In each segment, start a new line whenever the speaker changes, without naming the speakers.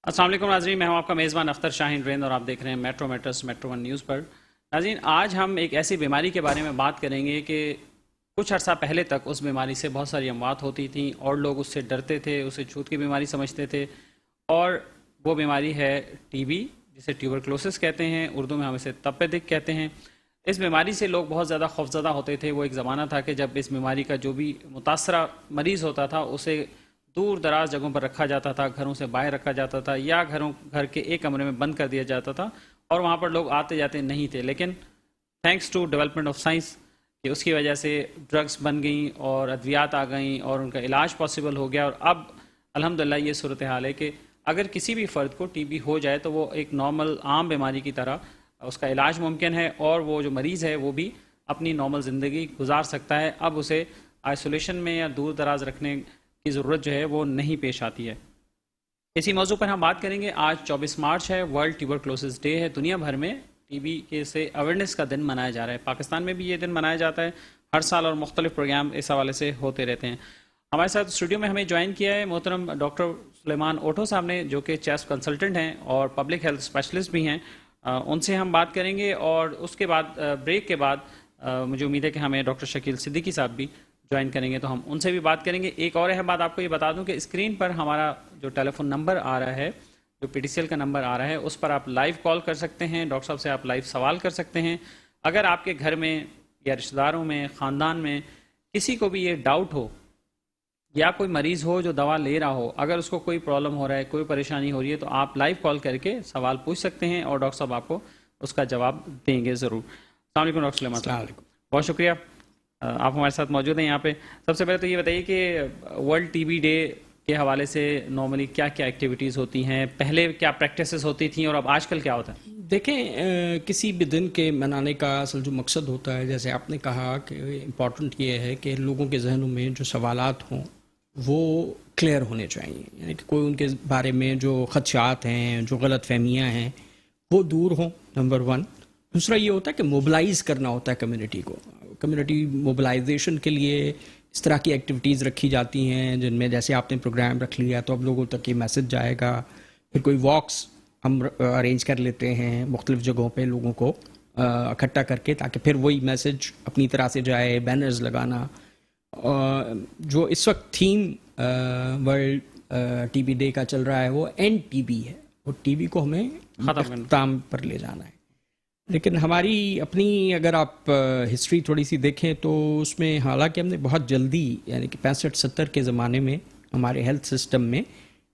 السلام علیکم ناظرین، میں ہوں آپ کا میزبان اختر شاہین ریند اور آپ دیکھ رہے ہیں میٹرو میٹرس میٹرو ون نیوز پر۔ ناظرین، آج ہم ایک ایسی بیماری کے بارے میں بات کریں گے کہ کچھ عرصہ پہلے تک اس بیماری سے بہت ساری اموات ہوتی تھیں اور لوگ اس سے ڈرتے تھے، اسے چھوت کی بیماری سمجھتے تھے، اور وہ بیماری ہے ٹی بی، جسے ٹیوبرکلوسس کہتے ہیں، اردو میں ہم اسے تپیدک کہتے ہیں۔ اس بیماری سے لوگ بہت زیادہ خوفزدہ ہوتے تھے۔ وہ ایک زمانہ تھا کہ جب اس بیماری کا جو بھی متاثرہ مریض ہوتا تھا اسے دور دراز جگہوں پر رکھا جاتا تھا، گھروں سے باہر رکھا جاتا تھا یا گھر کے ایک کمرے میں بند کر دیا جاتا تھا اور وہاں پر لوگ آتے جاتے نہیں تھے۔ لیکن thanks to development of science, کہ اس کی وجہ سے ڈرگس بن گئیں اور ادویات آ گئیں اور ان کا علاج پاسبل ہو گیا، اور اب الحمدللہ یہ صورتحال ہے کہ اگر کسی بھی فرد کو ٹی بی ہو جائے تو وہ ایک نارمل عام بیماری کی طرح اس کا علاج ممکن ہے اور وہ جو مریض ہے وہ بھی اپنی نارمل زندگی گزار سکتا ہے۔ اب اسے آئسولیشن میں یا دور دراز رکھنے کی ضرورت جو ہے وہ نہیں پیش آتی ہے۔ اسی موضوع پر ہم بات کریں گے۔ آج 24 مارچ ہے، ورلڈ ٹیوبرکلوسس ڈے ہے۔ دنیا بھر میں ٹی بی کے سے اویئرنیس کا دن منایا جا رہا ہے۔ پاکستان میں بھی یہ دن منایا جاتا ہے ہر سال، اور مختلف پروگرام اس حوالے سے ہوتے رہتے ہیں۔ ہمارے ساتھ اسٹوڈیو میں ہمیں جوائن کیا ہے محترم ڈاکٹر سلیمان اوٹھو صاحب نے، جو کہ چیسٹ کنسلٹنٹ ہیں اور پبلک ہیلتھ اسپیشلسٹ بھی ہیں۔ ان سے ہم بات کریں گے، اور اس کے بعد بریک کے بعد مجھے امید ہے کہ ہمیں ڈاکٹر شکیل صدیقی صاحب بھی جوائن کریں گے، تو ہم ان سے بھی بات کریں گے۔ ایک اور اہم بات آپ کو یہ بتا دوں کہ اسکرین پر ہمارا جو ٹیلی فون نمبر آ رہا ہے، جو پی ٹی سی ایل کا نمبر آ رہا ہے، اس پر آپ لائیو کال کر سکتے ہیں، ڈاکٹر صاحب سے آپ لائیو سوال کر سکتے ہیں۔ اگر آپ کے گھر میں یا رشتہ داروں میں، خاندان میں کسی کو بھی یہ ڈاؤٹ ہو یا کوئی مریض ہو جو دوا لے رہا ہو، اگر اس کو کوئی پرابلم ہو رہا ہے، کوئی پریشانی ہو رہی ہے، تو آپ لائیو کال کر کے سوال پوچھ سکتے ہیں اور ڈاکٹر صاحب آپ کو اس کا جواب دیں گے ضرور۔ السلام علیکم ڈاکٹر سلیمان صاحب۔
السلام علیکم۔
بہت شکریہ، آپ ہمارے ساتھ موجود ہیں یہاں پہ۔ سب سے پہلے تو یہ بتائیے کہ ورلڈ ٹی بی ڈے کے حوالے سے نارملی کیا کیا ایکٹیویٹیز ہوتی ہیں، پہلے کیا پریکٹسز ہوتی تھیں اور اب آج کل کیا ہوتا ہے؟
دیکھیں، کسی بھی دن کے منانے کا اصل جو مقصد ہوتا ہے، جیسے آپ نے کہا کہ امپورٹنٹ یہ ہے کہ لوگوں کے ذہنوں میں جو سوالات ہوں وہ کلیئر ہونے چاہیے، یعنی کہ کوئی ان کے بارے میں جو خدشات ہیں، جو غلط فہمیاں ہیں، وہ دور ہوں، نمبر ون۔ دوسرا یہ ہوتا ہے کہ موبلائز کرنا ہوتا ہے کمیونٹی کو۔ کمیونٹی موبلائزیشن کے لیے اس طرح کی ایکٹیویٹیز رکھی جاتی ہیں، جن میں جیسے آپ نے پروگرام رکھ لیا تو اب لوگوں تک یہ میسج جائے گا۔ پھر کوئی واکس ہم ارینج کر لیتے ہیں مختلف جگہوں پہ لوگوں کو اکٹھا کر کے، تاکہ پھر وہی میسج اپنی طرح سے جائے۔ بینرز لگانا، جو اس وقت theme world T B day کا چل رہا ہے وہ اینڈ ٹی بی ہے، اور ٹی بی کو ہمیں اختتام پر لے جانا ہے۔ لیکن ہماری اپنی اگر آپ ہسٹری تھوڑی سی دیکھیں تو اس میں حالانکہ ہم نے بہت جلدی، یعنی کہ 65-70 کے زمانے میں ہمارے ہیلتھ سسٹم میں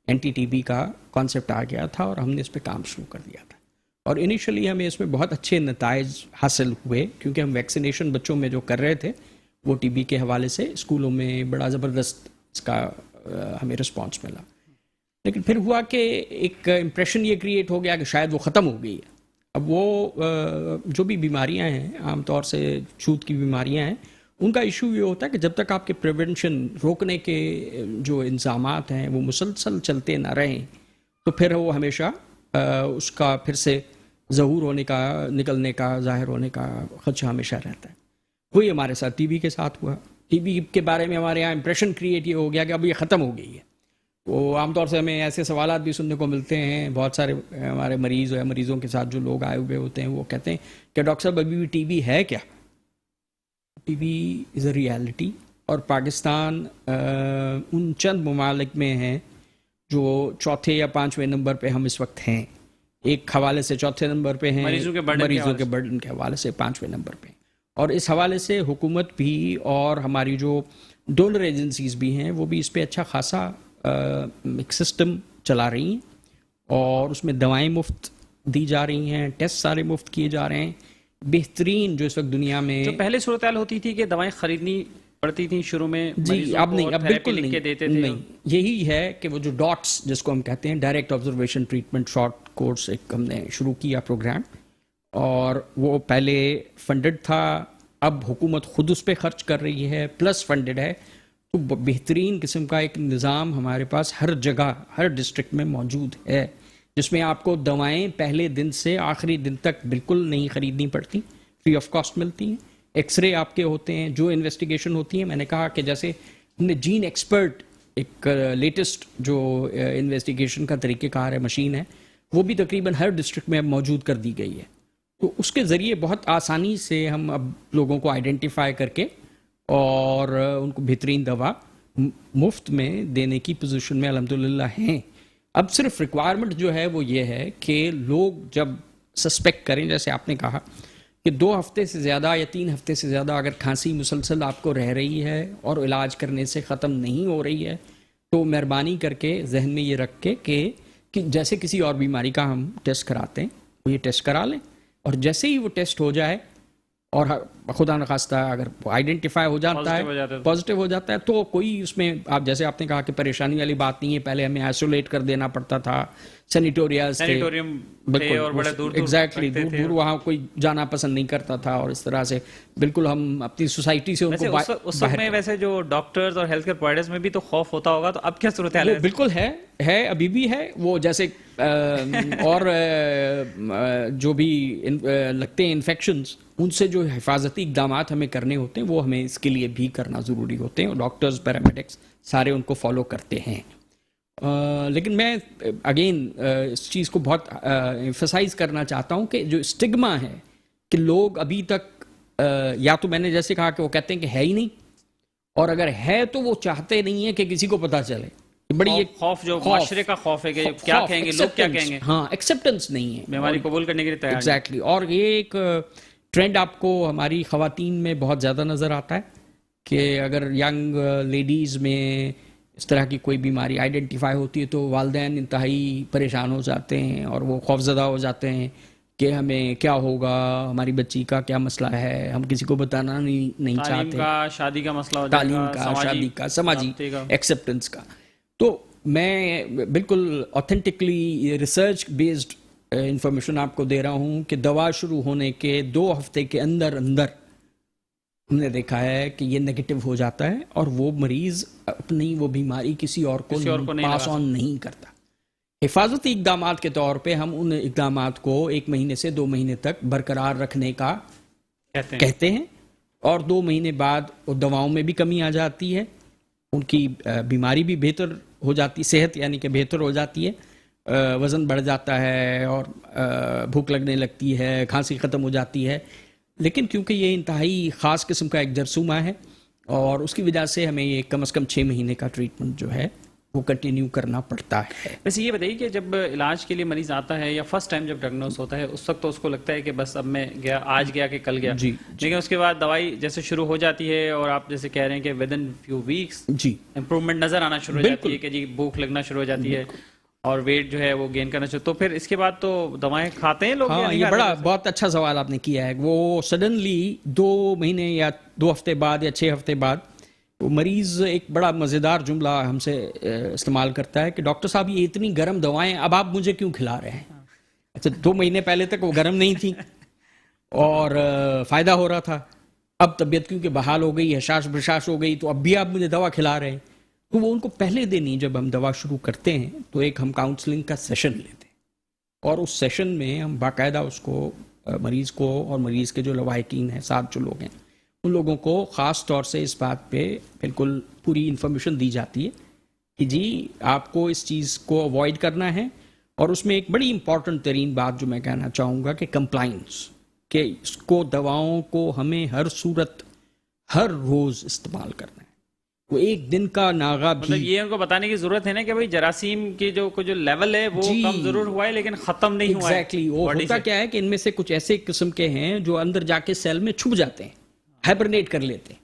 اینٹی ٹی بی کا کانسیپٹ آ گیا تھا اور ہم نے اس پہ کام شروع کر دیا تھا، اور انیشلی ہمیں اس میں بہت اچھے نتائج حاصل ہوئے، کیونکہ ہم ویکسینیشن بچوں میں جو کر رہے تھے وہ ٹی بی کے حوالے سے اسکولوں میں بڑا زبردست اس کا ہمیں رسپانس ملا۔ لیکن پھر ہوا کہ ایک امپریشن یہ کریٹ ہو گیا کہ شاید وہ ختم ہو گئی ہے۔ اب وہ جو بھی بیماریاں ہیں، عام طور سے چھوت کی بیماریاں ہیں، ان کا ایشو یہ ہوتا ہے کہ جب تک آپ کے پریونشن، روکنے کے جو انتظامات ہیں وہ مسلسل چلتے نہ رہیں تو پھر وہ ہمیشہ اس کا پھر سے ظہور ہونے کا، نکلنے کا، ظاہر ہونے کا خدشہ ہمیشہ رہتا ہے۔ وہی ہمارے ساتھ ٹی بی کے ساتھ ہوا۔ ٹی بی کے بارے میں ہمارے یہاں امپریشن کریٹ یہ ہو گیا کہ اب یہ ختم ہو گئی ہے۔ وہ عام طور سے ہمیں ایسے سوالات بھی سننے کو ملتے ہیں، بہت سارے ہمارے مریض یا مریضوں کے ساتھ جو لوگ آئے ہوئے ہوتے ہیں وہ کہتے ہیں کہ ڈاکٹر صاحب ابھی بھی ٹی بی ہے کیا؟ T B is a reality, اور پاکستان ان چند ممالک میں ہیں جو چوتھے یا پانچویں نمبر پہ ہم اس وقت ہیں۔ ایک حوالے سے چوتھے نمبر پہ ہیں، مریضوں کے برڈن کے حوالے سے پانچویں نمبر پہ، اور اس حوالے سے حکومت بھی اور ہماری جو ڈونر ایجنسیز بھی ہیں وہ بھی اس پہ اچھا خاصا ایک سسٹم چلا رہی ہیں، اور اس میں دوائیں مفت دی جا رہی ہیں، ٹیسٹ سارے مفت کیے جا رہے ہیں۔ بہترین جو اس وقت دنیا میں، جو
پہلے صورتحال ہوتی تھی کہ دوائیں خریدنی پڑتی تھیں شروع میں،
جی اب نہیں، اب بالکل نہیں۔ یہی ہے کہ وہ جو ڈاٹس جس کو ہم کہتے ہیں، direct observation treatment short course, ایک ہم نے شروع کیا پروگرام، اور وہ پہلے فنڈڈ تھا، اب حکومت خود اس پہ خرچ کر رہی ہے، پلس فنڈڈ ہے۔ تو بہترین قسم کا ایک نظام ہمارے پاس ہر جگہ، ہر ڈسٹرکٹ میں موجود ہے، جس میں آپ کو دوائیں پہلے دن سے آخری دن تک بالکل نہیں خریدنی پڑتی، فری آف کاسٹ ملتی ہیں۔ ایکس رے آپ کے ہوتے ہیں، جو انویسٹیگیشن ہوتی ہیں، میں نے کہا کہ جیسے ہم نے جین ایکسپرٹ ایک لیٹسٹ جو انویسٹیگیشن کا طریقہ کار ہے، مشین ہے، وہ بھی تقریباً ہر ڈسٹرکٹ میں اب موجود کر دی گئی ہے. تو اس کے ذریعے بہت آسانی سے ہم اب لوگوں کو آئیڈینٹیفائی کر کے اور ان کو بہترین دوا مفت میں دینے کی پوزیشن میں الحمدللہ ہیں. اب صرف ریکوائرمنٹ جو ہے وہ یہ ہے کہ لوگ جب سسپیکٹ کریں، جیسے آپ نے کہا کہ 2 ہفتے سے زیادہ یا 3 ہفتے سے زیادہ اگر کھانسی مسلسل آپ کو رہ رہی ہے اور علاج کرنے سے ختم نہیں ہو رہی ہے، تو مہربانی کر کے ذہن میں یہ رکھ کے کہ جیسے کسی اور بیماری کا ہم ٹیسٹ کراتے ہیں وہ یہ ٹیسٹ کرا لیں، اور جیسے ہی وہ ٹیسٹ ہو جائے اور خدا نخواستہ اگر آئیڈینٹیفائی ہو جاتا ہے، پازیٹیو ہو جاتا ہے، تو کوئی اس میں جیسے آپ نے کہا کہ پریشانی والی بات نہیں ہے. پہلے ہمیں آئسولیٹ کر دینا پڑتا تھا،
سینیٹوریم تھے اور بڑے دور
ایگزیکٹلی دور وہاں کوئی جانا پسند نہیں کرتا تھا، اور اس طرح سے بالکل ہم اپنی سوسائٹی سے ان کو
اس وقت میں ویسے جو ڈاکٹرز اور ہیلتھ کیئر پرووائڈرز میں بھی تو خوف ہوتا ہوگا، تو اب کیا صورتحال ہے؟
بالکل ہے ابھی بھی ہے وہ، جیسے اور جو بھی لگتے ہیں انفیکشنز، ان سے جو حفاظتی اقدامات ہمیں کرنے ہوتے ہیں وہ ہمیں اس کے لیے بھی کرنا ضروری ہوتے ہیں، اور ڈاکٹرز پیرامیڈکس سارے ان کو فالو کرتے ہیں. لیکن میں اگین اس چیز کو بہت ایمفسائز کرنا چاہتا ہوں کہ جو اسٹگما ہے کہ لوگ ابھی تک یا تو میں نے جیسے کہا کہ وہ کہتے ہیں کہ ہے ہی نہیں، اور اگر ہے تو وہ چاہتے نہیں ہیں کہ کسی کو پتہ چلے. بڑی ایک
خوف، جو معاشرے کا خوف ہے کہ کیا کہیں گے لوگ، کیا کہیں گے.
ہاں، ایکسیپٹنس نہیں ہے
بیماری قبول کرنے کے لیے تیار.
ایگزیکٹلی. اور یہ ایک ٹرینڈ آپ کو ہماری خواتین میں بہت زیادہ نظر آتا ہے کہ اگر ینگ لیڈیز میں اس طرح کی کوئی بیماری آئیڈینٹیفائی ہوتی ہے تو والدین انتہائی پریشان ہو جاتے ہیں اور وہ خوفزدہ ہو جاتے ہیں کہ ہمیں کیا ہوگا، ہماری بچی کا کیا مسئلہ ہے، ہم کسی کو بتانا نہیں چاہتے.
تعلیم کا، شادی کا مسئلہ ہو جائے گا،
تعلیم کا، شادی کا، سماجی ایکسیپٹنس کا. تو میں بالکل اوتھینٹکلی ریسرچ بیسڈ انفارمیشن آپ کو دے رہا ہوں کہ دوا شروع ہونے کے 2 ہفتے کے اندر ہم نے دیکھا ہے کہ یہ نیگیٹو ہو جاتا ہے، اور وہ مریض اپنی وہ بیماری کسی اور کو پاس آن نہیں کرتا. حفاظتی اقدامات کے طور پہ ہم ان اقدامات کو 1 مہینے سے 2 مہینے تک برقرار رکھنے کا کہتے ہیں، اور 2 مہینے بعد وہ دواؤں میں بھی کمی آ جاتی ہے، ان کی بیماری بھی بہتر ہو جاتی، صحت یعنی کہ بہتر ہو جاتی ہے، وزن بڑھ جاتا ہے اور بھوک لگنے لگتی ہے، کھانسی ختم ہو جاتی ہے. لیکن کیونکہ یہ انتہائی خاص قسم کا ایک جرثومہ ہے، اور اس کی وجہ سے ہمیں یہ کم از کم 6 مہینے کا ٹریٹمنٹ جو ہے وہ کنٹینیو کرنا پڑتا ہے.
ویسے یہ بتائیے کہ جب علاج کے لیے مریض آتا ہے یا فرسٹ ٹائم جب ڈائگنوز ہوتا ہے، اس وقت تو اس کو لگتا ہے کہ بس اب میں گیا، آج گیا کہ کل گیا.
جی.
لیکن اس کے بعد دوائی جیسے شروع ہو جاتی ہے، اور آپ جیسے کہہ رہے ہیں کہ ود ان فیو ویکس
جی
امپروومنٹ نظر آنا شروع ہو جاتی ہے کہ جی بھوک لگنا شروع ہو جاتی ہے اور ویٹ جو ہے وہ گین کرنا شروع، تو پھر اس کے بعد تو دوائیں کھاتے ہیں لوگ.
ہاں، یہ بہت اچھا سوال آپ نے کیا ہے. وہ سڈنلی 2 مہینے یا 2 ہفتے بعد یا 6 ہفتے بعد وہ مریض ایک بڑا مزیدار جملہ ہم سے استعمال کرتا ہے کہ ڈاکٹر صاحب یہ اتنی گرم دوائیں اب آپ مجھے کیوں کھلا رہے ہیں؟ اچھا، 2 مہینے پہلے تک وہ گرم نہیں تھی اور فائدہ ہو رہا تھا، اب طبیعت کیونکہ بحال ہو گئی، حشاش بشاش ہو گئی، تو اب بھی آپ مجھے دوا کھلا رہے ہیں. تو وہ ان کو پہلے دن ہی جب ہم دوا شروع کرتے ہیں تو ایک ہم کاؤنسلنگ کا سیشن لیتے ہیں، اور اس سیشن میں ہم باقاعدہ اس کو مریض کو اور مریض کے جو لواحقین ہیں، ساتھ جو لوگ ہیں، ان لوگوں کو خاص طور سے اس بات پہ بالکل پوری انفارمیشن دی جاتی ہے کہ جی آپ کو اس چیز کو اوائڈ کرنا ہے. اور اس میں ایک بڑی امپورٹنٹ ترین بات جو میں کہنا چاہوں گا کہ کمپلائنس، کہ اس کو دواؤں کو ہمیں ہر صورت ہر روز استعمال کرنا ہے. وہ ایک دن کا ناغہ بھی،
مطلب یہ ان کو بتانے کی ضرورت ہے نا کہ بھائی جراثیم کے جو لیول ہے وہ کم ضرور ہوا ہے لیکن ختم نہیں ہوا ہے.
ایگزیکٹلی. وہ ہوتا کیا ہے کہ ان میں سے کچھ ایسے قسم کے ہیں جو اندر جا کے سیل میں چھپ جاتے ہیں، ہائبرنیٹ کر لیتے ہیں.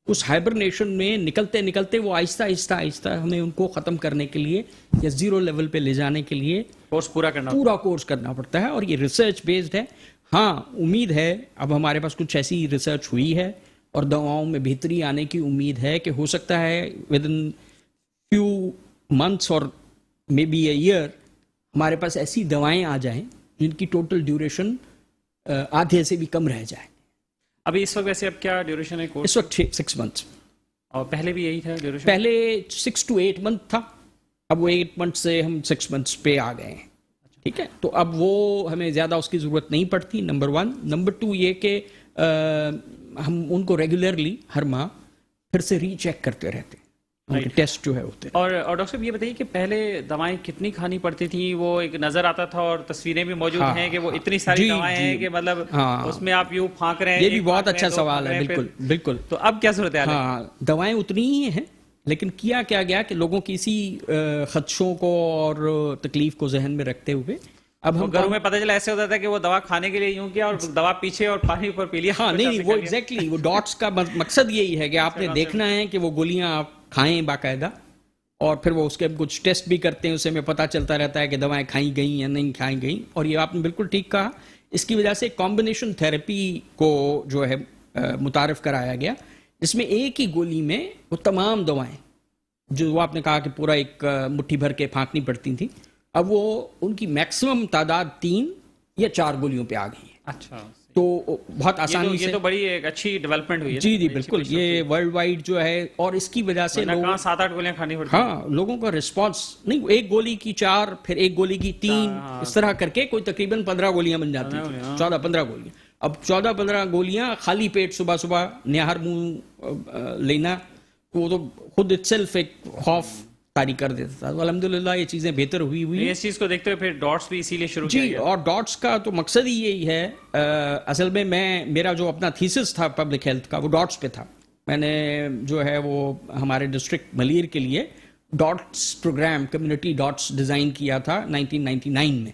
اس ہائبرنیشن میں نکلتے نکلتے وہ آہستہ آہستہ آہستہ ہمیں ان کو ختم کرنے کے لیے یا 0 لیول پہ لے جانے کے لیے پورا کورس کرنا پڑتا ہے. اور یہ ریسرچ بیسڈ ہے. ہاں، امید ہے اب ہمارے پاس کچھ ایسی ریسرچ ہوئی ہے اور دواؤں میں بہتری آنے کی امید ہے کہ ہو سکتا ہے ود ان فیو منتھس اور مے بی اے ایئر ہمارے پاس ایسی دوائیں آ جائیں جن کی ٹوٹل ڈیوریشن آدھے سے بھی کم رہ جائے.
ابھی اس وقت ویسے اب کیا ڈیوریشن ہے کورس؟
اس وقت 6 منتھس.
اور پہلے بھی یہی تھا ڈیوریشن؟
پہلے 6 to 8 منتھ تھا، اب وہ 8 منتھ سے ہم 6 منتھس پہ آ گئے ہیں. ٹھیک ہے، تو اب وہ ہمیں زیادہ اس کی ضرورت نہیں پڑتی، نمبر 1. نمبر 2 یہ کہ ہم ان کو ریگولرلی ہر ماہ پھر سے ری چیک کرتے رہتے ہیں ان کے ٹیسٹ جو ہے ہوتے ہیں.
اور ڈاکٹر صاحب یہ بتائیے کہ پہلے دوائیں کتنی کھانی پڑتی تھیں؟ وہ ایک نظر آتا تھا اور تصویریں بھی موجود ہیں کہ وہ اتنی ساری دوائیں ہیں کہ مطلب اس میں آپ یوں پھانک رہے ہیں.
یہ بھی بہت اچھا سوال ہے. بالکل بالکل.
تو اب کیا صورت حال ہے؟
ہاں دوائیں اتنی ہی ہیں لیکن کیا گیا کہ لوگوں کی اسی خدشوں کو اور تکلیف کو ذہن میں رکھتے ہوئے اب ہم
گھروں میں پتہ چلا ایسے ہوتا تھا کہ وہ دوا کھانے کے لیے یوں کیا اور دوا پیچھے اور پانی اوپر پی لیا.
ہاں نہیں وہ ایگزیکٹلی وہ ڈاٹس کا مقصد یہی ہے کہ آپ نے دیکھنا ہے کہ وہ گولیاں آپ کھائیں باقاعدہ اور پھر وہ اس کے کچھ ٹیسٹ بھی کرتے ہیں, اسے میں پتہ چلتا رہتا ہے کہ دوائیں کھائی گئیں یا نہیں کھائی گئیں. اور یہ آپ نے بالکل ٹھیک کہا, اس کی وجہ سے کمبینیشن تھراپی کو جو ہے متعارف کرایا گیا جس میں ایک ہی گولی میں وہ تمام دوائیں جو وہ آپ نے کہا کہ پورا ایک مٹھی بھر کے پھانکنی پڑتی تھیں, اب وہ ان کی میکسیمم تعداد 3 یا 4 گولیوں پہ آ گئی ہے.
اچھا
تو بہت آسانی سے
یہ تو بڑی ایک اچھی ڈیولپمنٹ ہوئی ہے.
جی بالکل, یہ ورلڈ وائڈ جو ہے اور اس کی وجہ سے لوگ
7-8 گولیاں کھانی پڑتی ہیں.
ہاں لوگوں کا رسپانس نہیں, ایک گولی کی 4 پھر ایک گولی کی 3 اس طرح کر کے کوئی تقریباً 15 گولیاں بن جاتی ہیں, 14-15 گولیاں. اب 14-15 گولیاں خالی پیٹ صبح صبح نہار منہ لینا وہ تو خود اٹسیلف ایک خوف طاری کر دیتا تھا. الحمدللہ یہ چیزیں بہتر ہوئی.
اس چیز کو دیکھتے ہوئے پھر ڈاٹس بھی اسی لیے شروع کیا گیا.
اور ڈاٹس کا تو مقصد ہی یہی ہے. اصل میں میرا جو اپنا تھیسس تھا پبلک ہیلتھ کا وہ ڈاٹس پہ تھا. میں نے جو ہے وہ ہمارے ڈسٹرکٹ ملیر کے لیے DOTS program community DOTS design کیا تھا 1999 میں.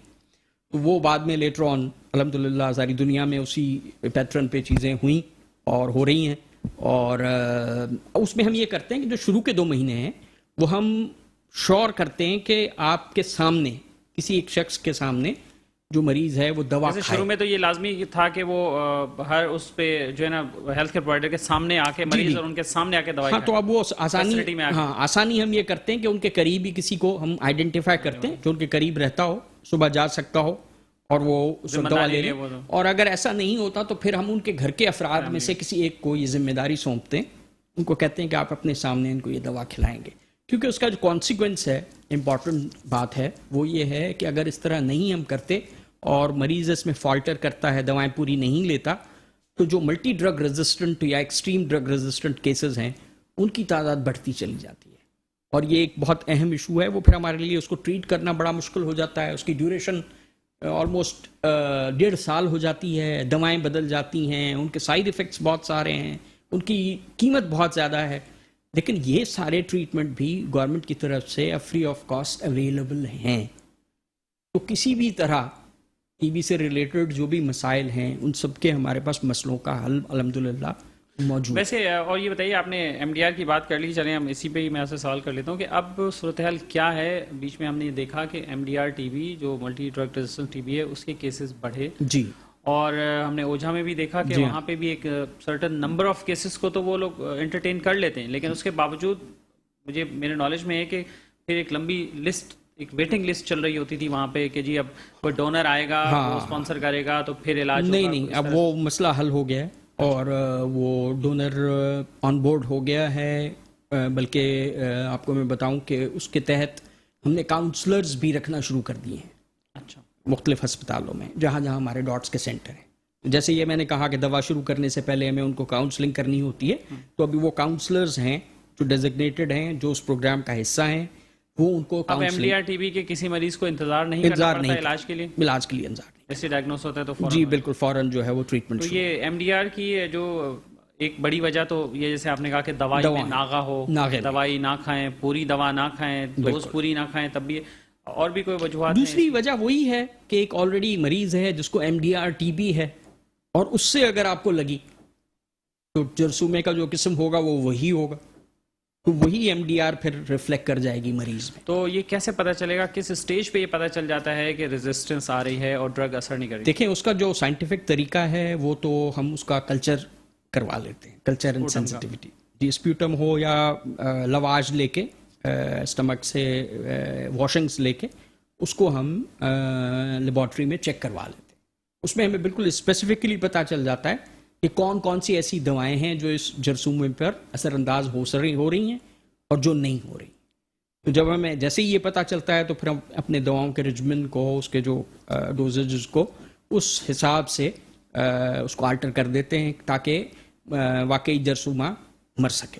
تو وہ بعد میں لیٹر آن الحمدللہ ساری دنیا میں اسی پیٹرن پہ چیزیں ہوئیں اور ہو رہی ہیں. اور اس میں ہم یہ کرتے ہیں کہ جو شروع کے 2 مہینے ہیں وہ ہم شور کرتے ہیں کہ آپ کے سامنے کسی ایک شخص کے سامنے جو مریض ہے وہ دوا کھائے.
شروع میں تو یہ لازمی تھا کہ وہ ہر اس پہ جو ہے نا ہیلتھ کیئر پرووائڈر کے سامنے آ کے مریض اور ان کے سامنے آ کے دوائی.
ہاں تو اب وہ آسانی ہم یہ کرتے ہیں کہ ان کے قریب ہی کسی کو ہم آئیڈینٹیفائی کرتے ہیں جو ان کے قریب رہتا ہو, صبح جا سکتا ہو اور وہ دوا لے لیں. اور اگر ایسا نہیں ہوتا تو پھر ہم ان کے گھر کے افراد میں سے کسی ایک کو یہ ذمہ داری سونپتے ہیں, ان کو کہتے ہیں کہ آپ اپنے سامنے ان کو یہ دوا کھلائیں گے. کیونکہ اس کا جو کانسیکوینس ہے, امپورٹنٹ بات ہے وہ یہ ہے کہ اگر اس طرح نہیں ہم کرتے اور مریض اس میں فالٹر کرتا ہے, دوائیں پوری نہیں لیتا, تو جو ملٹی ڈرگ ریزسٹنٹ یا ایکسٹریم ڈرگ ریزسٹنٹ کیسز ہیں ان کی تعداد بڑھتی چلی جاتی ہے. اور یہ ایک بہت اہم ایشو ہے. وہ پھر ہمارے لیے اس کو ٹریٹ کرنا بڑا مشکل ہو جاتا ہے. اس کی ڈیوریشن آلموسٹ 1.5 سال ہو جاتی ہے, دوائیں بدل جاتی ہیں, ان کے سائیڈ ایفیکٹس بہت سارے ہیں, ان کی قیمت بہت زیادہ ہے. لیکن یہ سارے ٹریٹمنٹ بھی گورنمنٹ کی طرف سے فری آف کاسٹ اویلیبل ہیں. تو کسی بھی طرح ٹی بی سے ریلیٹڈ جو بھی مسائل ہیں ان سب کے ہمارے پاس مسئلوں کا حل الحمدللہ موجود.
ویسے اور یہ بتائیے, آپ نے ایم ڈی آر کی بات کر لی, چلیں ہم اسی پہ ہی میں آپ سے سوال کر لیتا ہوں کہ اب صورتحال کیا ہے. بیچ میں ہم نے یہ دیکھا کہ M D R T B جو multi drug resistant T B ہے اس کے کیسز بڑھے.
جی.
اور ہم نے اوجھا میں بھی دیکھا کہ وہاں پہ بھی ایک سرٹن نمبر آف کیسز کو تو وہ لوگ انٹرٹین کر لیتے ہیں, لیکن اس کے باوجود مجھے میرے نالج میں ہے کہ پھر ایک لمبی لسٹ, ایک ویٹنگ لسٹ چل رہی ہوتی تھی وہاں پہ کہ جی اب کوئی ڈونر آئے گا, وہ اسپانسر کرے گا تو پھر علاج ہوگا.
نہیں اب وہ مسئلہ حل ہو گیا ہے اور وہ ڈونر آن بورڈ ہو گیا ہے. بلکہ آپ کو میں بتاؤں کہ اس کے تحت ہم نے کاؤنسلرز بھی رکھنا شروع کر دیے ہیں.
اچھا.
مختلف ہسپتالوں میں جہاں جہاں ہمارے ڈاٹس کے سینٹر ہیں. جیسے یہ میں نے کہا کہ دوا شروع کرنے سے پہلے ہمیں ان کو کاؤنسلنگ کرنی ہوتی ہے, تو ابھی وہ کاؤنسلرز ہیں جو ڈیزگنیٹڈ ہیں, جو اس پروگرام کا حصہ ہیں, وہ ان کو
اب M D R T B کے کسی مریض کو انتظار نہیں کرنا پڑتا علاج کے لیے
انتظار نہیں.
جیسے ڈائگنوز ہوتا ہے تو
جی بالکل فوراً جو ہے وہ ٹریٹمنٹ.
تو یہ ایم ڈی آر کی جو ایک بڑی وجہ تو یہ جیسے آپ نے کہا کہ دوائی میں ناغہ ہو, دوائی نہ کھائیں, پوری دوا نہ کھائیں, ڈوز پوری نہ کھائیں, تب بھی اور بھی کوئی وجوہات.
دوسری وجہ وہی ہے کہ ایک آلریڈی مریض ہے جس کو M D R T B ہے اور اس سے اگر آپ کو لگی تو جرثومے کا جو قسم ہوگا وہ وہی ہوگا, تو وہی ایم ڈی آر پھر ریفلیکٹ کر جائے گی مریض میں.
تو یہ کیسے پتہ چلے گا, کس اسٹیج پہ یہ پتہ چل جاتا ہے کہ ریزسٹنس آ رہی ہے اور ڈرگ اثر نہیں کر رہی؟
دیکھیں اس کا جو سائنٹیفک طریقہ ہے وہ تو ہم اس کا کلچر کروا لیتے ہیں, کلچر اینڈ سینسٹیوٹی. جی اسپیوٹم ہو یا لواج لے کے اسٹمک سے واشنگس لے کے اس کو ہم لیبارٹری میں چیک کروا لیتے ہیں. اس میں ہمیں بالکل اسپیسیفکلی پتہ چل جاتا ہے کہ کون کون سی ایسی دوائیں ہیں جو اس جرثومے پر اثر انداز ہو رہی ہیں اور جو نہیں ہو رہی. تو جب ہمیں جیسے ہی یہ پتہ چلتا ہے تو پھر ہم اپنے دواؤں کے رجمن کو, اس کے جو ڈوزیجز کو اس حساب سے اس کو آلٹر کر دیتے ہیں تاکہ واقعی جرثومہ مر سکے.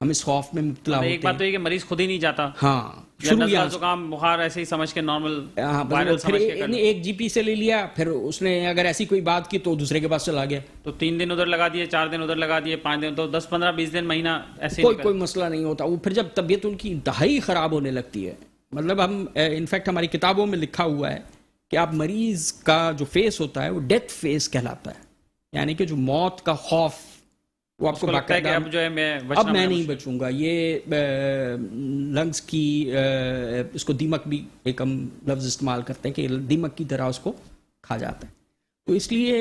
ہم اس خوف میں مبتلا ہوتے ہیں.
ایک بات تو یہ کہ مریض خود ہی نہیں جاتا,
ہاں
یا نزلہ زکام بخار ایسے ہی سمجھ کے نارمل وائرل
پھر
سمجھ کے کر لیا.
ایک جی پی سے لے لیا, پھر اس نے اگر ایسی کوئی بات کی تو دوسرے کے پاس چلا گیا.
تو 3 دن ادھر لگا دیے, 4 دن ادھر لگا دیے, 5 دن, تو 10 15 20 دن مہینہ ایسے ہی
کوئی مسئلہ نہیں ہوتا. وہ پھر جب طبیعت ان کی انتہائی خراب ہونے لگتی ہے, مطلب ہم انفیکٹ ہماری کتابوں میں لکھا ہوا ہے کہ آپ مریض کا جو فیس ہوتا ہے وہ ڈیتھ فیس کہلاتا ہے, یعنی کہ جو موت کا خوف, وہ آپ کو
لگتا ہے کہ اب جو ہے
میں نہیں بچوں گا. یہ لنگز کی اس کو دیمک بھی ایک ہم لفظ استعمال کرتے ہیں کہ دیمک کی طرح اس کو کھا جاتا ہے. تو اس لیے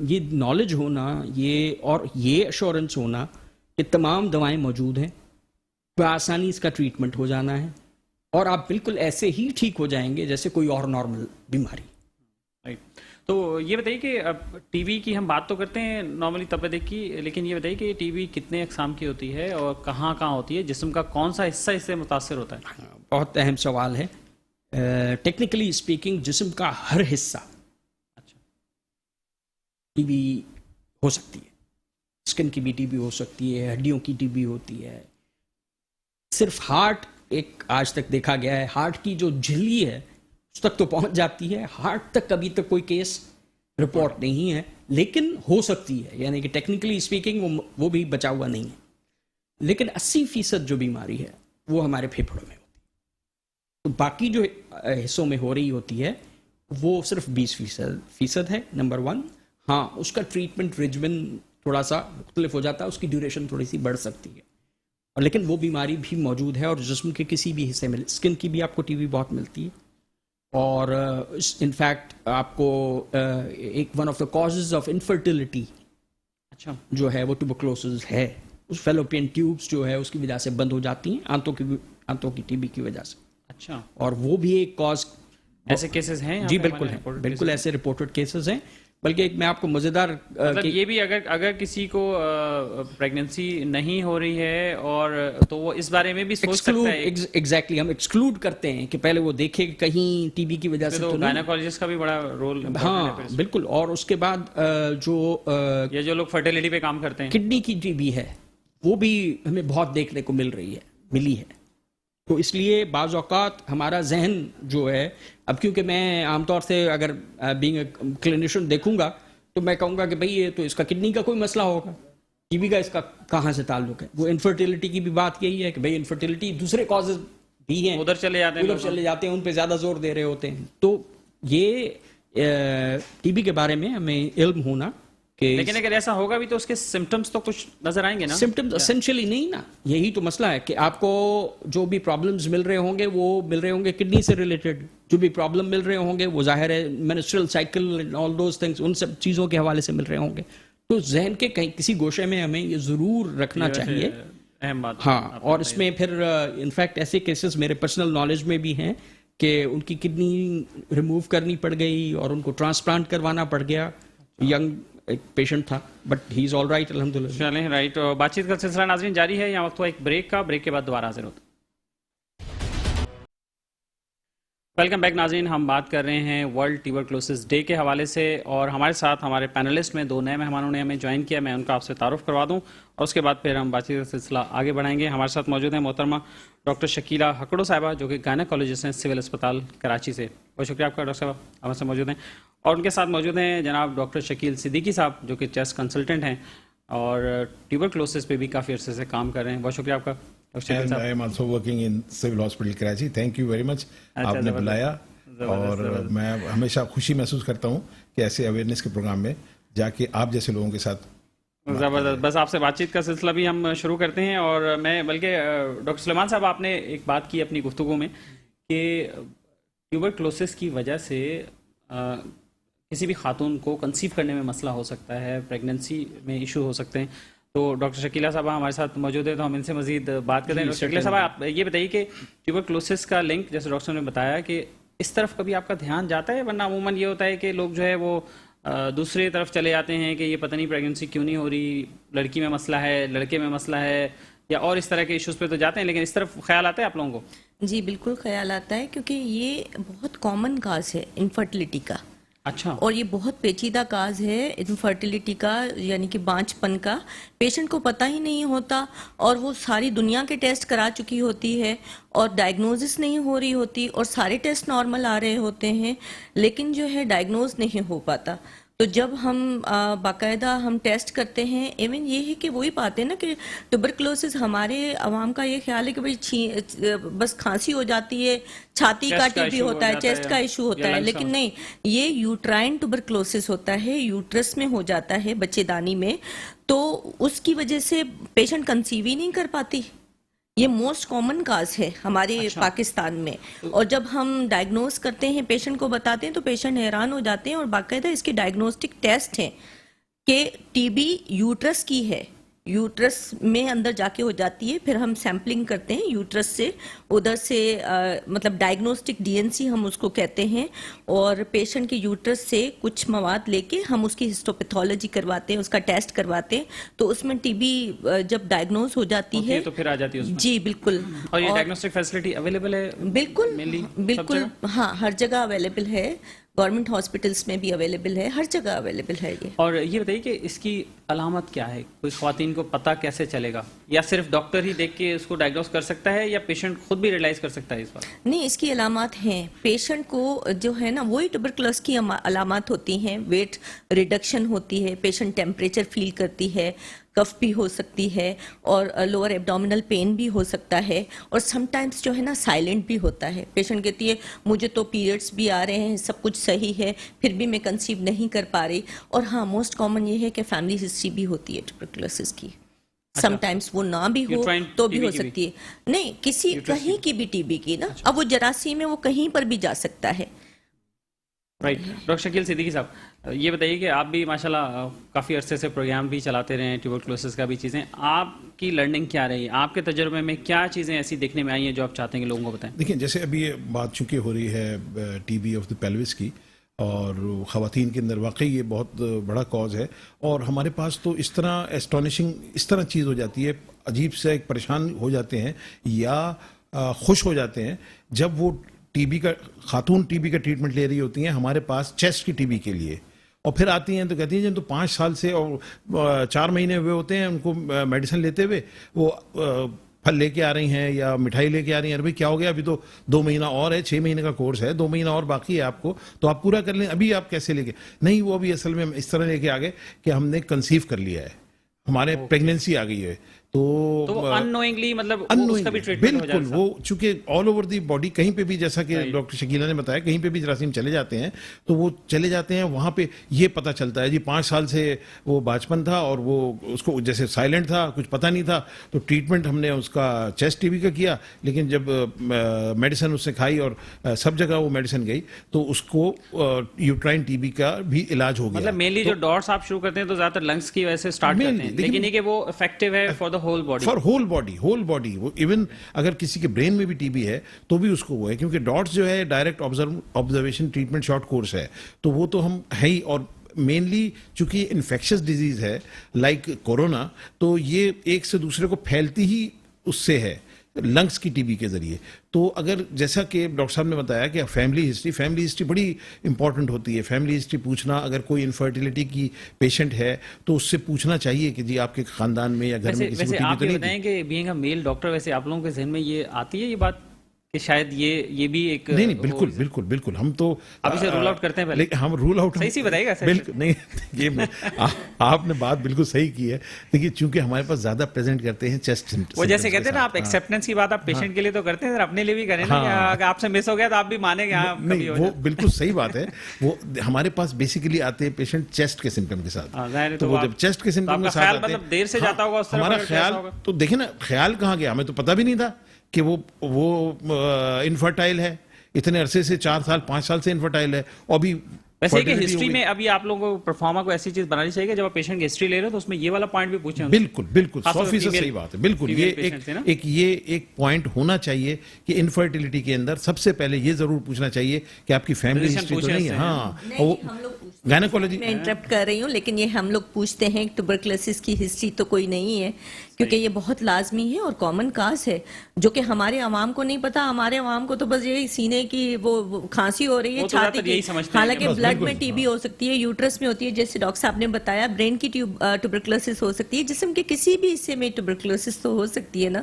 یہ نالج ہونا, یہ اور یہ ایشورنس ہونا کہ تمام دوائیں موجود ہیں, بآسانی اس کا ٹریٹمنٹ ہو جانا ہے, اور آپ بالکل ایسے ہی ٹھیک ہو جائیں گے جیسے کوئی اور نارمل بیماری.
تو یہ بتائیے کہ اب ٹی بی کی ہم بات تو کرتے ہیں نارملی تپیدق کی, لیکن یہ بتائیے کہ ٹی بی کتنے اقسام کی ہوتی ہے اور کہاں کہاں ہوتی ہے, جسم کا کون سا حصہ اس سے متاثر ہوتا ہے؟
بہت اہم سوال ہے. ٹیکنیکلی اسپیکنگ جسم کا ہر حصہ ٹی بی ہو سکتی ہے. اسکن کی بھی ٹی بی ہو سکتی ہے, ہڈیوں کی ٹی بی ہوتی ہے. صرف ہارٹ ایک آج تک دیکھا گیا ہے, ہارٹ کی جو جھلی ہے اس تک تو پہنچ جاتی ہے, ہارٹ تک ابھی تک کوئی کیس رپورٹ نہیں ہے, لیکن ہو سکتی ہے, یعنی کہ ٹیکنیکلی اسپیکنگ وہ بھی بچا ہوا نہیں ہے. لیکن 80% جو بیماری ہے وہ ہمارے پھیپھڑوں میں ہوتی ہے. تو باقی جو حصوں میں ہو رہی ہوتی ہے وہ صرف 20% ہے. نمبر 1. ہاں, اس کا ٹریٹمنٹ ریجمن تھوڑا سا مختلف ہو جاتا ہے, اس کی ڈیوریشن تھوڑی سی بڑھ سکتی ہے, لیکن وہ بیماری بھی موجود ہے. اور جسم کے کسی بھی حصے میں, اسکن کی بھی آپ کو ٹی بی بہت ملتی ہے, اور انفیکٹ آپ کو ایک one of the causes of infertility جو ہے وہ ٹیوبرکلوسس ہے. اس فیلوپین ٹیوبس جو ہے اس کی وجہ سے بند ہو جاتی ہیں, آنتوں کی ٹی بی کی وجہ سے.
اچھا,
اور وہ بھی ایک کاز,
ایسے کیسز ہیں؟
جی بالکل ہیں, بالکل ایسے رپورٹڈ کیسز ہیں. بلکہ ایک میں آپ کو مزیدار
مطلب یہ بھی اگر کسی کو پریگننسی نہیں ہو رہی ہے اور تو وہ اس بارے میں بھی سوچ سکتا ہے.
ایگزیکٹلی, ہم ایکسکلوڈ کرتے ہیں کہ پہلے وہ دیکھے کہ کہیں ٹی بی کی وجہ سے تو نہیں.
گائنیکولوجسٹ کا بھی بڑا رول.
ہاں بالکل. اور اس کے بعد
جو لوگ فرٹیلٹی پہ کام کرتے ہیں,
کڈنی کی ٹی بی ہے, وہ بھی ہمیں بہت دیکھنے کو ملی ہے. تو اس لیے بعض اوقات ہمارا ذہن جو ہے, اب کیونکہ میں عام طور سے اگر بینگ اے کلینیشین دیکھوں گا تو میں کہوں گا کہ بھئی یہ تو اس کا کڈنی کا کوئی مسئلہ ہوگا, ٹی بی کا اس کا کہاں سے تعلق ہے. وہ انفرٹیلٹی کی بھی بات یہی ہے کہ بھئی انفرٹیلٹی دوسرے کازز بھی ہیں,
ادھر چلے جاتے ہیں,
ان پہ زیادہ زور دے رہے ہوتے ہیں. تو یہ ٹی بی کے بارے میں ہمیں علم ہونا.
لیکن اگر ایسا ہوگا بھی تو اس کے سمٹمز تو کچھ نظر آئیں گے نا.
سمٹمز اسینشلی نہیں نا, یہی تو مسئلہ ہے کہ آپ کو جو بھی پرابلمز مل رہے ہوں گے وہ مل رہے ہوں گے کڈنی سے ریلیٹڈ, جو بھی پرابلم مل رہے ہوں گے وہ ظاہر ہے menstrual cycle all those things, ان سب چیزوں کے حوالے سے مل رہے ہوں گے. تو ذہن کے کہیں کسی گوشے میں ہمیں یہ ضرور رکھنا چاہیے.
اہم بات.
ہاں, اور اس میں پھر انفیکٹ ایسے کیسز میرے پرسنل نالج میں بھی ہیں کہ ان کی کڈنی ریموو کرنی پڑ گئی اور ان کو ٹرانسپلانٹ کروانا پڑ گیا. ینگ ایک پیشنٹ تھا, but he is all right الحمد للہ.
چلیں رائٹ, بات چیت کا سلسلہ ناظرین جاری ہے. یہاں وقت ہوا ایک بریک کا, بریک کے بعد دوبارہ حاضر ہوتے. ویلکم بیک ناظرین, ہم بات کر رہے ہیں ورلڈ ٹیوبرکلوسس ڈے کے حوالے سے, اور ہمارے ساتھ ہمارے پینلسٹ میں 2 نئے مہمانوں نے ہمیں جوائن کیا. میں ان کا آپ سے تعارف کروا دوں اور اس کے بعد پھر ہم بات چیت کا سلسلہ آگے بڑھائیں گے. ہمارے ساتھ موجود ہیں محترمہ ڈاکٹر شکیلہ ہکڑو صاحبہ, جو کہ گائنیکولوجسٹ ہیں سول اسپتال کراچی سے. بہت شکریہ آپ کا ڈاکٹر صاحب, ہمارے سے موجود ہیں. اور ان کے ساتھ موجود ہیں جناب ڈاکٹر شکیل صدیقی صاحب, جو کہ چیسٹ کنسلٹنٹ ہیں اور ٹیوبرکلوسس پہ بھی کافی عرصے سے کام کر رہے ہیں. بہت شکریہ آپ کا.
And I am also working in Civil Hospital Karachi. Thank you very much. آپ نے بلایا, اور میں ہمیشہ خوشی محسوس کرتا ہوں کہ ایسے اویئرنیس کے پروگرام میں جا کے آپ جیسے لوگوں کے ساتھ.
زبردست. بس آپ سے بات چیت کا سلسلہ بھی ہم شروع کرتے ہیں. اور میں بلکہ ڈاکٹر سلیمان صاحب, آپ نے ایک بات کی اپنی گفتگو میں کہ ٹیوبرکلوسس کی وجہ سے کسی بھی خاتون کو کنسیو کرنے میں مسئلہ ہو سکتا ہے, پریگننسی میں ایشو ہو سکتے ہیں. تو ڈاکٹر شکیلہ صاحبہ ہمارے ساتھ موجود ہے, تو ہم ان سے مزید بات کرتے ہیں. ڈاکٹر شکیلہ صاحبہ, آپ یہ بتائیے کہ ٹیوبرکلوسس کا لنک, جیسے ڈاکٹر نے بتایا, کہ اس طرف کبھی آپ کا دھیان جاتا ہے؟ ورنہ عموماً یہ ہوتا ہے کہ لوگ جو ہے وہ دوسرے طرف چلے جاتے ہیں کہ یہ پتہ نہیں پریگننسی کیوں نہیں ہو رہی, لڑکی میں مسئلہ ہے, لڑکے میں مسئلہ ہے, یا اور اس طرح کے ایشوز پہ تو جاتے ہیں, لیکن اس طرف خیال آتا ہے آپ لوگوں کو؟
جی بالکل خیال آتا ہے, کیونکہ یہ بہت کامن کاز ہے انفرٹیلٹی کا.
اچھا
اور یہ بہت پیچیدہ کاز ہے انفرٹیلیٹی کا، یعنی کہ بانجھپن کا. پیشنٹ کو پتہ ہی نہیں ہوتا اور وہ ساری دنیا کے ٹیسٹ کرا چکی ہوتی ہے اور ڈائگنوزس نہیں ہو رہی ہوتی اور سارے ٹیسٹ نارمل آ رہے ہوتے ہیں، لیکن جو ہے ڈائگنوز نہیں ہو پاتا. تو جب ہم باقاعدہ ہم ٹیسٹ کرتے ہیں، ایون یہ ہے کہ وہی بات ہے نا کہ ٹوبرکلوسس ہمارے عوام کا یہ خیال ہے کہ بھائی بس کھانسی ہو جاتی ہے، چھاتی کا ٹی بی ہوتا ہے، چیسٹ کا ایشو ہوتا ہے، لیکن نہیں، یہ یوٹرائن ٹوبرکلوسس ہوتا ہے، یوٹرس میں ہو جاتا ہے، بچے دانی میں. تو اس کی وجہ سے پیشنٹ کنسیو ہی نہیں کر پاتی. یہ موسٹ کامن کاز ہے ہمارے پاکستان میں. اور جب ہم ڈائگنوز کرتے ہیں، پیشنٹ کو بتاتے ہیں تو پیشنٹ حیران ہو جاتے ہیں، اور باقاعدہ اس کے ڈائگنوسٹک ٹیسٹ ہیں کہ ٹی بی یوٹرس کی ہے، یوٹرس میں اندر جا کے ہو جاتی ہے. پھر ہم سیمپلنگ کرتے ہیں یوٹرس سے، ادھر سے مطلب ڈائگنوسٹک ڈی این سی ہم اس کو کہتے ہیں، اور پیشنٹ کے یوٹرس سے کچھ مواد لے کے ہم اس کی ہسٹوپیتھولوجی کرواتے ہیں، اس کا ٹیسٹ کرواتے ہیں. تو اس میں ٹی بی جب ڈائگنوز ہو جاتی ہے
تو پھر آ جاتی ہے اس میں.
جی بالکل.
اور یہ ڈائگنوسٹک فیسلٹی اویلیبل ہے؟
بالکل بالکل، ہاں ہر جگہ اویلیبل ہے، گورنمنٹ ہاسپٹلس میں بھی اویلیبل ہے، ہر جگہ اویلیبل ہے یہ.
اور یہ بتائیے کہ اس کی علامت کیا ہے؟ کوئی خواتین کو پتہ کیسے چلے گا؟ یا صرف ڈاکٹر ہی دیکھ کے اس کو ڈائگنوز کر سکتا ہے یا پیشنٹ خود بھی ریئلائز کر سکتا ہے اس بات؟
نہیں، اس کی علامات ہیں. پیشنٹ کو جو ہے نا وہی ٹوبرکلوس کی علامات ہوتی ہیں. ویٹ ریڈکشن ہوتی ہے، پیشنٹ ٹیمپریچر فیل کرتی ہے، کف بھی ہو سکتی ہے، اور لوور ایبڈومینل پین بھی ہو سکتا ہے، اور سم ٹائمز جو ہے نا سائلنٹ بھی ہوتا ہے. پیشنٹ کہتی ہے مجھے تو پیریڈس بھی آ رہے ہیں، سب کچھ صحیح ہے، پھر بھی میں کنسیو نہیں کر پا رہی. اور ہاں موسٹ کامن یہ ہے کہ فیملی ہسٹری بھی ہوتی ہے ٹوبرکلوسس کی. سم ٹائمز وہ نہ بھی ہو تو بھی ہو سکتی ہے. نہیں، کسی کہیں کی بھی ٹی بی کی نا، اب وہ جراثیم ہے، وہ کہیں پر بھی جا سکتا ہے.
رائٹ. ڈاکٹر شکیل صدیقی صاحب، یہ بتائیے کہ آپ بھی ماشاءاللہ کافی عرصے سے پروگرام بھی چلاتے رہے ہیں ٹیوبرکلوسس کا بھی چیزیں. آپ کی لرننگ کیا رہی؟ آپ کے تجربے میں کیا چیزیں ایسی دیکھنے میں آئی ہیں جو آپ چاہتے ہیں کہ لوگوں کو بتائیں؟
دیکھیں، جیسے ابھی یہ بات چونکہ ہو رہی ہے ٹی بی آف دا پیلوس کی، اور خواتین کے اندر واقعی یہ بہت بڑا کاز ہے. اور ہمارے پاس تو اس طرح ایسٹونشنگ اس طرح چیز ہو جاتی ہے، عجیب سے ایک پریشان ہو جاتے ہیں یا خوش ہو جاتے ہیں جب وہ ٹی بی کا خاتون ٹی بی کا ٹریٹمنٹ لے رہی ہوتی ہیں ہمارے پاس چیسٹ کی ٹی بی کے لیے، اور پھر آتی ہیں تو کہتی ہیں جن تو 5 سال سے اور 4 مہینے ہوئے ہوتے ہیں ان کو میڈیسن لیتے ہوئے، وہ پھل لے کے آ رہی ہیں یا مٹھائی لے کے آ رہی ہیں. ارے بھائی کیا ہو گیا، ابھی تو 2 مہینہ اور ہے، 6 مہینے کا کورس ہے، 2 مہینہ اور باقی ہے آپ کو، تو آپ پورا کر لیں. ابھی آپ کیسے لے کے؟ نہیں، وہ ابھی اصل میں اس طرح لے کے آگے کہ ہم نے کنسیو کر لیا ہے، ہمارے پریگنینسی آ گئی ہے. تو
اننوئنگلی مطلب اس کا بھی ٹریٹمنٹ ہو جاتا ہے.
بالکل، وہ چونکہ آل اوور دی باڈی کہیں پہ بھی، جیسا کہ ڈاکٹر شکیلہ نے بتایا، کہیں پہ بھی جراثیم چلے جاتے ہیں تو وہ چلے جاتے ہیں وہاں پہ. یہ پتہ چلتا ہے جی 5 سال سے وہ باچپن تھا اور وہ اس کو جیسے سائلنٹ تھا، کچھ پتہ نہیں تھا، تو ٹریٹمنٹ ہم نے اس کا چیسٹ ٹی بی کا کیا، لیکن جب میڈیسن اس نے کھائی اور سب جگہ وہ میڈیسن گئی تو اس کو یوٹرائن ٹی بی کا بھی علاج ہو گیا.
مطلب مینلی جو ڈاٹس آپ شروع کرتے ہیں تو زیادہ تر لنگس کی وجہ سے اسٹارٹ کرتے ہیں، لیکن یہ کہ وہ افیکٹو ہے for the whole body.
For whole body. وہ ایون اگر کسی کے برین میں بھی ٹی بی ہے تو بھی اس کو وہ ہے، کیونکہ ڈاٹس جو ہے direct observation treatment short course ہے، تو وہ تو ہم ہے ہی. اور مینلی چونکہ انفیکشس ڈیزیز ہے لائک کورونا، تو یہ ایک سے دوسرے کو پھیلتی ہی اس سے ہے، لنگس کی ٹی بی کے ذریعے. تو اگر جیسا کہ ڈاکٹر صاحب نے بتایا کہ فیملی ہسٹری بڑی امپورٹنٹ ہوتی ہے. فیملی ہسٹری پوچھنا، اگر کوئی انفرٹیلیٹی کی پیشنٹ ہے تو اس سے پوچھنا چاہیے کہ جی آپ کے خاندان میں یا گھر میں کسی کو ٹی بی تو نہیں.
ویسے آپ یہ بتائیں کہ بینگ اے میل ڈاکٹر، ویسے آپ لوگوں کے ذہن میں یہ آتی ہے یہ بات کہ شاید یہ بھی ایک
نہیں بالکل ہم تو
اب اسے رول آؤٹ کرتے ہیں پہلے.
ہم رول آؤٹ
صحیح بتائیے گا.
بالکل نہیں، یہ آپ نے بات بالکل صحیح کی ہے. دیکھیے چونکہ ہمارے پاس زیادہ پریزنٹ کرتے ہیں چیسٹ،
وہ جیسے کہتے ہیں نا آپ ایکسیپٹنس کی بات آپ پیشنٹ کے لیے تو کرتے ہیں، اپنے لیے بھی کریں نا. اگر آپ سے مس ہو گیا تو آپ بھی مانیں گے.
نہیں، وہ بالکل صحیح بات ہے. وہ ہمارے پاس بیسیکلی آتے ہیں پیشنٹ چیسٹ کے سمٹم کے ساتھ، تو وہ جب چیسٹ کے سمٹم کے ساتھ آتے ہیں
مطلب دیر سے جاتا ہوگا
ہمارا خیال. تو دیکھیں نا، خیال کہاں گیا، ہمیں تو پتہ بھی نہیں تھا کہ وہ انفرٹائل ہے. اتنے عرصے سے 4 سال 5 سال سے انفرٹائل ہے. اور بھی
ویسے کہ ہسٹری میں ابھی آپ لوگوں کو پرفارما کو ایسی چیز بنانی چاہیے کہ جب آپ پیشنٹ کی ہسٹری لے رہے ہو تو اس میں یہ والا پوائنٹ بھی پوچھیں.
بالکل 100% صحیح بات ہے. بالکل یہ ایک پوائنٹ ہونا چاہیے کہ انفرٹیلیٹی کے اندر سب سے پہلے یہ ضرور پوچھنا چاہیے کہ آپ کی فیملی ہسٹری تو نہیں ہے. ہاں، گائنیکولوجی
میں انٹرپٹ کر رہی ہوں، لیکن یہ ہم لوگ پوچھتے ہیں. ٹوبرکلوسس کی ہسٹری تو کوئی نہیں ہے، کیونکہ یہ بہت لازمی ہے اور کامن کاز ہے جو کہ ہمارے عوام کو نہیں پتا. ہمارے عوام کو تو بس یہی سینے کی وہ کھانسی ہو رہی ہے, چھاتی کی, حالانکہ بلڈ میں ٹی بی ہو سکتی ہے, یوٹرس میں ہوتی ہے, جیسے ڈاکٹر صاحب نے بتایا, برین کی ٹوبرکلوسس ہو سکتی ہے, جسم کے کسی بھی حصے میں ٹوبرکلوسس تو ہو سکتی ہے نا,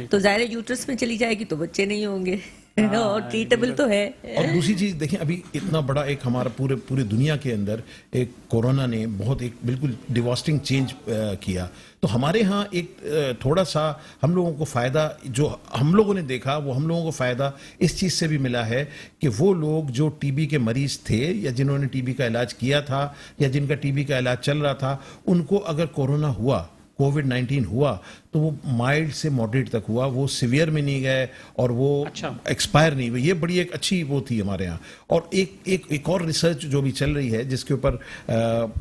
تو ظاہر ہے یوٹرس میں چلی جائے گی تو بچے نہیں ہوں گے اور ٹریٹیبل تو ہے.
اور دوسری چیز دیکھیں, ابھی اتنا بڑا ایک ہمارا پوری دنیا کے اندر ایک کورونا نے بہت ایک بالکل ڈیواسٹنگ چینج کیا, تو ہمارے ہاں ایک تھوڑا سا ہم لوگوں کو فائدہ جو ہم لوگوں نے دیکھا وہ ہم لوگوں کو فائدہ اس چیز سے بھی ملا ہے کہ وہ لوگ جو ٹی بی کے مریض تھے یا جنہوں نے ٹی بی کا علاج کیا تھا یا جن کا ٹی بی کا علاج چل رہا تھا, ان کو اگر کورونا ہوا, کووڈ-19 ہوا, تو وہ مائلڈ سے ماڈریٹ تک ہوا, وہ سیویئر میں نہیں گئے اور وہ ایکسپائر نہیں ہوئے. یہ بڑی ایک اچھی وہ تھی ہمارے یہاں. اور ایک اور ریسرچ جو بھی چل رہی ہے جس کے اوپر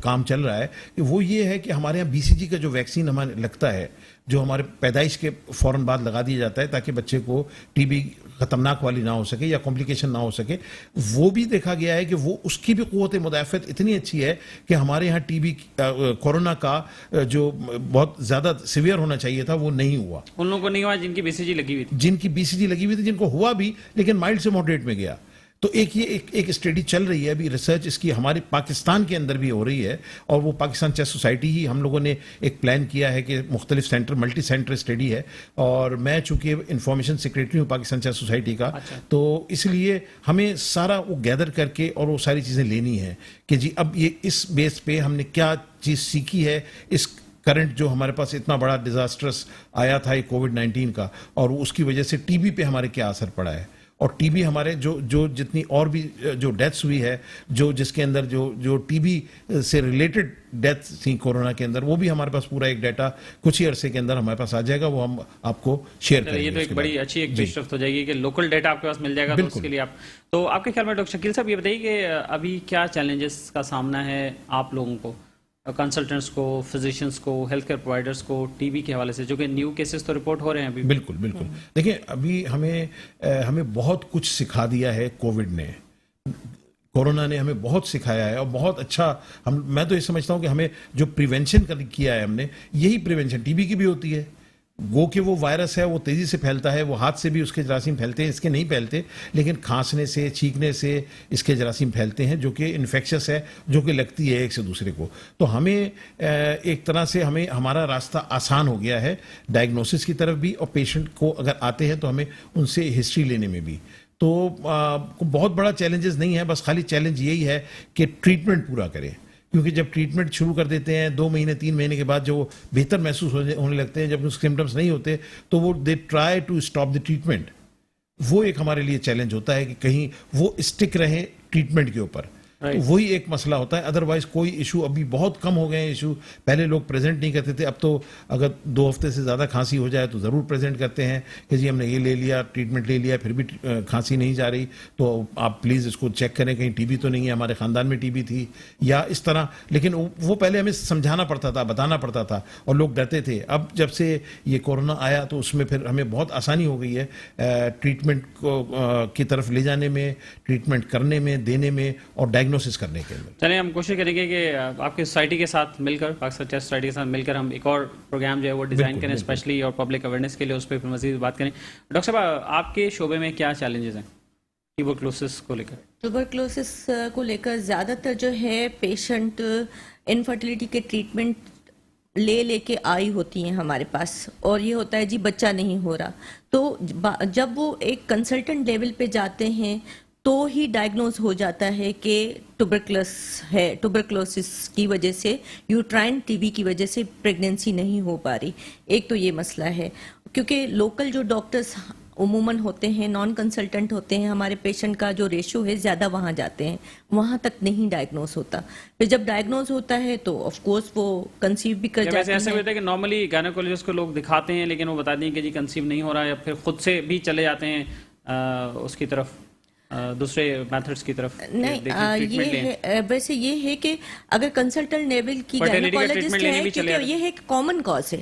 کام چل رہا ہے, کہ وہ یہ ہے کہ ہمارے یہاں بی سی جی کا جو ویکسین ہمیں لگتا ہے, جو ہمارے پیدائش کے فوراً بعد لگا دیا جاتا ہے تاکہ بچے کو ٹی بی خطرناک والی نہ ہو سکے یا کمپلیکیشن نہ ہو سکے, وہ بھی دیکھا گیا ہے کہ وہ اس کی بھی قوت مدافعت اتنی اچھی ہے کہ ہمارے یہاں ٹی بی کورونا کا جو بہت زیادہ سیویئر ہونا چاہیے تھا وہ نہیں ہوا.
ان لوگوں کو نہیں ہوا جن کی بی سی جی لگی ہوئی تھی,
جن کی بی سی جی لگی ہوئی تھی, جن کو ہوا بھی لیکن مائلڈ سے ماڈریٹ میں گیا. تو ایک اسٹڈی چل رہی ہے ابھی, ریسرچ اس کی ہمارے پاکستان کے اندر بھی ہو رہی ہے, اور وہ پاکستان چیسٹ سوسائٹی ہی ہم لوگوں نے ایک پلان کیا ہے کہ مختلف سینٹر, ملٹی سینٹر اسٹڈی ہے, اور میں چونکہ انفارمیشن سیکریٹری ہوں پاکستان چیسٹ سوسائٹی کا, تو اس لیے ہمیں سارا وہ گیدر کر کے اور وہ ساری چیزیں لینی ہیں کہ جی اب یہ اس بیس پہ ہم نے کیا چیز سیکھی ہے اس کرنٹ جو ہمارے پاس اتنا بڑا ڈیزاسٹرس آیا تھا یہ کووڈ-19 کا, اور اس کی وجہ سے ٹی بی پہ ہمارے کیا اثر پڑا ہے. اور ٹی بی ہمارے جو جتنی اور بھی جو ڈیتھس ہوئی ہے, جس کے اندر جو ٹی بی سے ریلیٹڈ ڈیتھ تھیں کورونا کے اندر, وہ بھی ہمارے پاس پورا ایک ڈیٹا کچھ ہی عرصے کے اندر ہمارے پاس آ جائے گا, وہ ہم آپ کو شیئر کریں گے.
یہ تو ایک بڑی اچھی ایک پیش رفت ہو جائے گی کہ لوکل ڈیٹا آپ کے پاس مل جائے گا, تو اس کے لیے تو آپ کے خیال میں ڈاکٹر شکیل صاحب یہ بتائیے کہ ابھی کیا چیلنجز کا سامنا ہے آپ لوگوں کو, کنسلٹنٹس کو, فزیشینس کو, ہیلتھ کیئر پرووائڈرس کو, ٹی بی کے حوالے سے, جو کہ نیو کیسز تو رپورٹ ہو رہے ہیں ابھی؟
بالکل. دیکھیں ابھی ہمیں بہت کچھ سکھا دیا ہے کووڈ نے, کورونا نے ہمیں بہت سکھایا ہے, اور بہت اچھا. میں تو یہ سمجھتا ہوں کہ ہمیں جو پریونشن کیا ہے ہم نے, یہی پریونشن ٹی بی کی بھی ہوتی ہے. گو کہ وہ وائرس ہے وہ تیزی سے پھیلتا ہے, وہ ہاتھ سے بھی اس کے جراثیم پھیلتے ہیں, اس کے نہیں پھیلتے, لیکن کھانسنے سے, چھینکنے سے اس کے جراثیم پھیلتے ہیں, جو کہ انفیکشس ہے, جو کہ لگتی ہے ایک سے دوسرے کو. تو ہمیں ایک طرح سے ہمارا راستہ آسان ہو گیا ہے ڈائگنوسس کی طرف بھی, اور پیشنٹ کو اگر آتے ہیں تو ہمیں ان سے ہسٹری لینے میں بھی. تو بہت بڑا چیلنجز نہیں ہے, بس خالی چیلنج یہی ہے کہ ٹریٹمنٹ پورا کریں, کیونکہ جب ٹریٹمنٹ شروع کر دیتے ہیں 2 مہینے 3 مہینے کے بعد جو بہتر محسوس ہونے لگتے ہیں, جب اس سمٹمس نہیں ہوتے تو وہ they try to stop the treatment. وہ ایک ہمارے لیے چیلنج ہوتا ہے کہ کہیں وہ اسٹک رہیں ٹریٹمنٹ کے اوپر, تو وہی ایک مسئلہ ہوتا ہے. ادروائز کوئی ایشو ابھی بہت کم ہو گئے ہیں ایشو. پہلے لوگ پریزنٹ نہیں کرتے تھے, اب تو اگر 2 ہفتے سے زیادہ کھانسی ہو جائے تو ضرور پریزنٹ کرتے ہیں کہ جی ہم نے یہ لے لیا, ٹریٹمنٹ لے لیا, پھر بھی کھانسی نہیں جا رہی, تو آپ پلیز اس کو چیک کریں کہیں ٹی بی تو نہیں ہے, ہمارے خاندان میں ٹی بی تھی یا اس طرح. لیکن وہ پہلے ہمیں سمجھانا پڑتا تھا, بتانا پڑتا تھا, اور لوگ ڈرتے تھے. اب جب سے یہ کورونا آیا تو اس میں پھر ہمیں بہت آسانی ہو گئی ہے ٹریٹمنٹ کی طرف لے جانے میں, ٹریٹمنٹ کرنے میں, دینے میں, اور ڈائگنوسس کرنے کے.
چلیں ہم کوشش کریں گے کہ آپ کی سوسائٹی کے ساتھ مل کر, پاکستان چیسٹ سوسائٹی کے ساتھ مل کر ہم ایک اور پروگرام جو ہے وہ ڈیزائن کریں اسپیشلی, اور پبلک اویئرنیس کے لیے اس پہ پھر مزید بات کریں. ڈاکٹر صاحب آپ کے شعبے میں کیا چیلنجز ہیں ٹیوبرکلوسس کو لے کر؟
ٹیوبرکلوسس کو لے کر زیادہ تر جو ہے پیشنٹ انفرٹیلیٹی کے ٹریٹمنٹ لے کے آئی ہوتی ہیں ہمارے پاس, اور یہ ہوتا ہے جی بچہ نہیں ہو رہا, تو جب وہ ایک کنسلٹنٹ لیول پہ جاتے ہیں تو ہی ڈائگنوز ہو جاتا ہے کہ ٹوبرکلوسس کی وجہ سے, یوٹرائن ٹی بی کی وجہ سے پریگنینسی نہیں ہو پا رہی. ایک تو یہ مسئلہ ہے, کیونکہ لوکل جو ڈاکٹرز عموماً ہوتے ہیں, نان کنسلٹنٹ ہوتے ہیں, ہمارے پیشنٹ کا جو ریشو ہے زیادہ وہاں جاتے ہیں, وہاں تک نہیں ڈائگنوز ہوتا. پھر جب ڈائگنوز ہوتا ہے تو آف کورس وہ کنسیو بھی کر جاتے ہیں.
ایسا ہوتا ہے کہ نارملی گائنیکولوجسٹ کو لوگ دکھاتے ہیں لیکن وہ بتاتے ہیں کہ جی کنسیو نہیں ہو رہا, یا پھر خود سے بھی چلے جاتے ہیں اس کی طرف, دوسرے میتھڈز کی طرف. نہیں,
یہ ہے ویسے یہ ہے کہ اگر کنسلٹنٹ لیول کی گائنیکولوجسٹ ہے, کیونکہ یہ ایک کامن کاز ہے,